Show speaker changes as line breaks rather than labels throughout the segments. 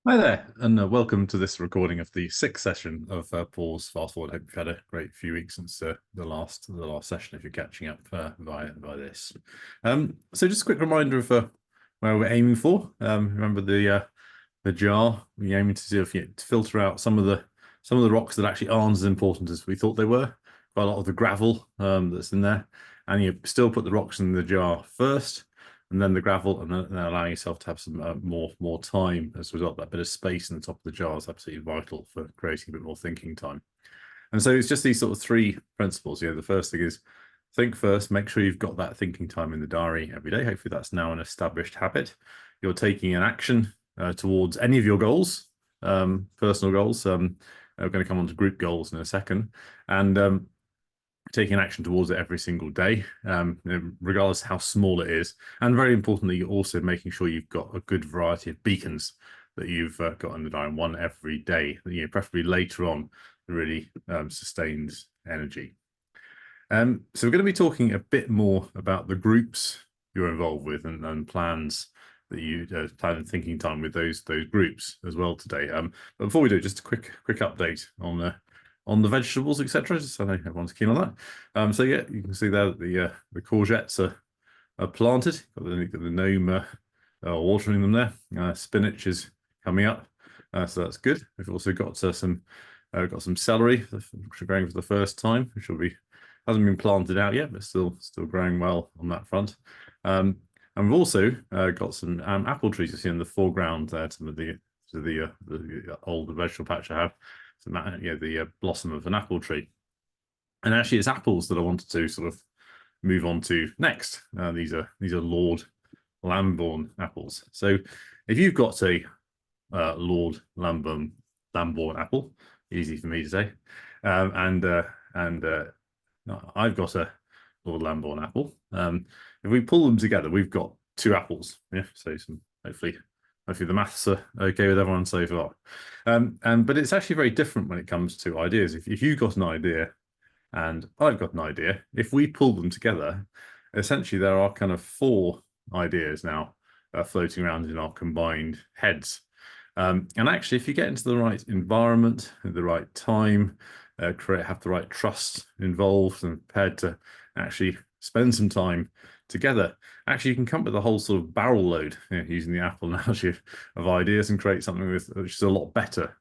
Hi there, and welcome to this recording of the sixth session of Paul's Fast Forward. Hope you've had a great few weeks since the last session. If you're catching up via this, so just a quick reminder of where we're aiming for. Remember the jar. We're aiming to see if to filter out some of the rocks that actually aren't as important as we thought they were. Quite a lot of the gravel that's in there, and you still put the rocks in the jar first, and then the gravel, and then allowing yourself to have some more time as a result. That bit of space in the top of the jar is absolutely vital for creating a bit more thinking time. And so it's just these sort of three principles. The first thing is think first, make sure you've got that thinking time in the diary every day. Hopefully that's now an established habit. You're taking an action towards any of your goals, personal goals. We're going to come on to group goals in a second. And taking action towards it every single day, regardless of how small it is. And very importantly, you're also making sure you've got a good variety of beacons that you've got in the diary, one every day, preferably later on, really sustains energy. So we're going to be talking a bit more about the groups you're involved with and plans that you plan and thinking time with those groups as well today. But before we do, just a quick update on the vegetables, etc. So I know everyone's keen on that. So yeah, you can see there that the courgettes are planted. Got the gnome watering them there. Spinach is coming up, so that's good. We've also got some celery, which are growing for the first time, which hasn't been planted out yet, but still growing well on that front. And we've also got some apple trees you see in the foreground there, some of the old vegetable patch I have. The blossom of an apple tree. And actually it's apples that I wanted to sort of move on to next. These are Lord Lambourne apples. So if you've got a Lord Lambourne apple, easy for me to say, and I've got a Lord Lambourne apple. If we pull them together, we've got two apples. Yeah, so hopefully the maths are okay with everyone so far. But it's actually very different when it comes to ideas. If you've got an idea and I've got an idea, if we pull them together, essentially there are kind of four ideas now floating around in our combined heads. And actually, if you get into the right environment at the right time, have the right trust involved and prepared to actually spend some time together, actually you can come up with a whole sort of barrel load, using the apple analogy of ideas, and create something which is a lot better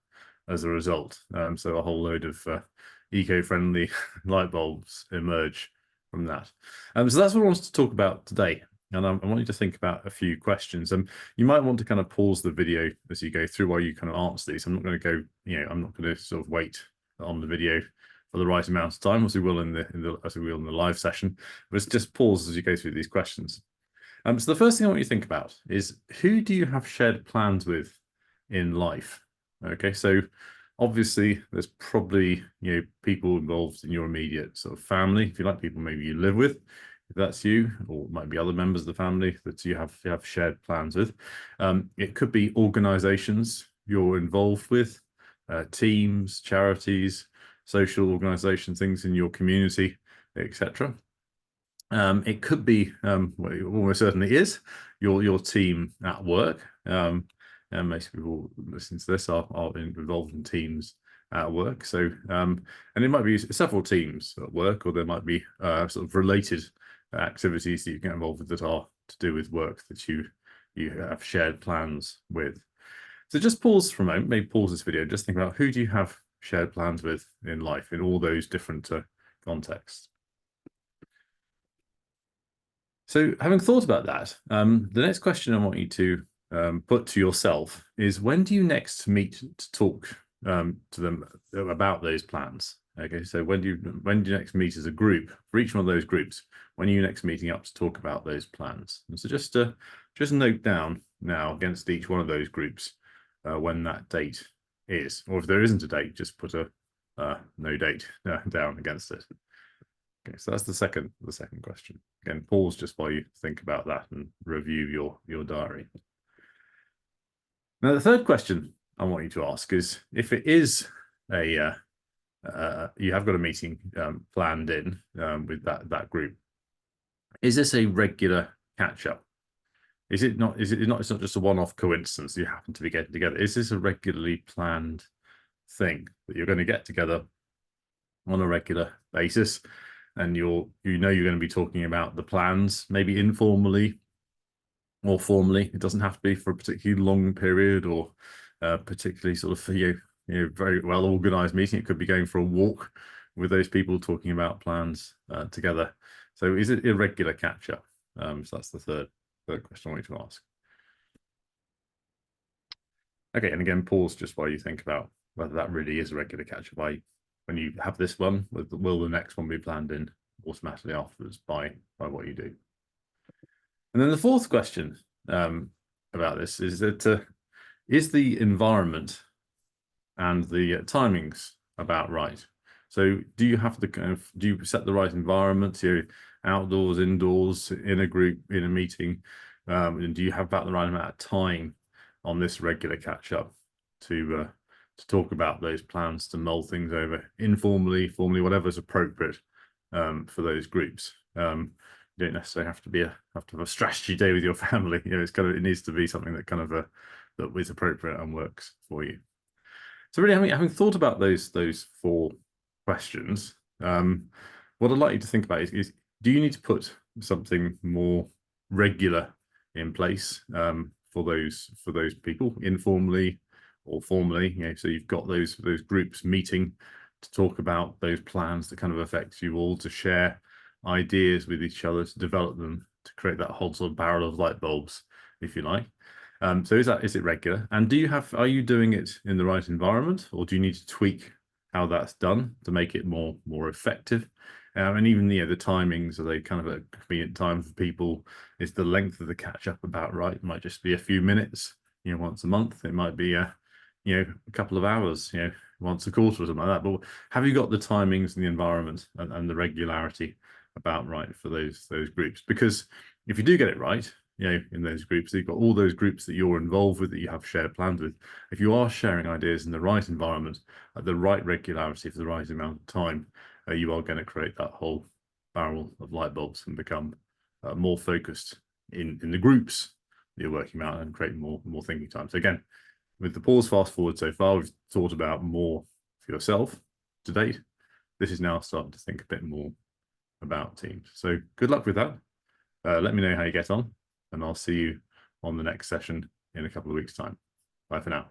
as a result. So a whole load of eco-friendly light bulbs emerge from that. So that's what I wanted to talk about today. And I want you to think about a few questions. You might want to kind of pause the video as you go through while you kind of answer these. I'm not going to go, I'm not going to sort of wait on the video for the right amount of time, as we will in the live session. But just pause as you go through these questions. So the first thing I want you to think about is, who do you have shared plans with in life? Okay, so obviously there's probably people involved in your immediate sort of family, if you like, people maybe you live with, if that's you, or it might be other members of the family that you have shared plans with. It could be organizations you're involved with, teams, charities, social organizations, things in your community, etc. It could be, well, it almost certainly is, your team at work. And most people listening to this are involved in teams at work. So, and it might be several teams at work, or there might be sort of related activities that you get involved with that are to do with work that you have shared plans with. So just pause for a moment, maybe pause this video, just think about, who do you have shared plans with in life in all those different contexts. So having thought about that, the next question I want you to put to yourself is, when do you next meet to talk to them about those plans? Okay, so when do you next meet as a group for each one of those groups? When are you next meeting up to talk about those plans? And so just note down now against each one of those groups when that date is, or if there isn't a date, just put a no date down against it. Okay, so that's the second question. Again, pause just while you think about that and review your diary. Now, the third question I want you to ask is, if it is a you have got a meeting planned in with that group, is this a regular catch-up? Is it not? Is it not? It's not just a one-off coincidence you happen to be getting together. Is this a regularly planned thing that you're going to get together on a regular basis, and you're going to be talking about the plans, maybe informally or formally? It doesn't have to be for a particularly long period or particularly sort of very well organized meeting. It could be going for a walk with those people talking about plans together. So is it irregular catch-up? So that's the third question I want you to ask. Okay, and again, pause just while you think about whether that really is a regular catch-up. When you have this one, will the next one be planned in automatically afterwards by what you do? And then the fourth question about this is that is the environment and the timings about right? So do you have to do you set the right environment, outdoors, indoors, in a group, in a meeting, and do you have about the right amount of time on this regular catch up to talk about those plans, to mull things over informally, formally, whatever is appropriate for those groups? You don't necessarily have to have a strategy day with your family. It needs to be something that that is appropriate and works for you. So really, having thought about those four questions, what I'd like you to think about is do you need to put something more regular in place for those people, informally or formally? So you've got those groups meeting to talk about those plans that kind of affect you all, to share ideas with each other, to develop them, to create that whole sort of barrel of light bulbs, if you like. So is it regular? And are you doing it in the right environment, or do you need to tweak how that's done to make it more effective? And even the timings, are they kind of a convenient time for people? Is the length of the catch up about right? It might just be a few minutes, once a month. It might be a couple of hours, once a quarter or something like that. But have you got the timings and the environment and the regularity about right for those groups? Because if you do get it right, in those groups, you've got all those groups that you're involved with, that you have shared plans with. If you are sharing ideas in the right environment, at the right regularity, for the right amount of time, you are going to create that whole barrel of light bulbs and become more focused in the groups that you're working out, and create more thinking time. So again, with the pause fast forward so far, we've thought about more for yourself to date. This is now starting to think a bit more about teams. So good luck with that. Let me know how you get on, and I'll see you on the next session in a couple of weeks' time. Bye for now.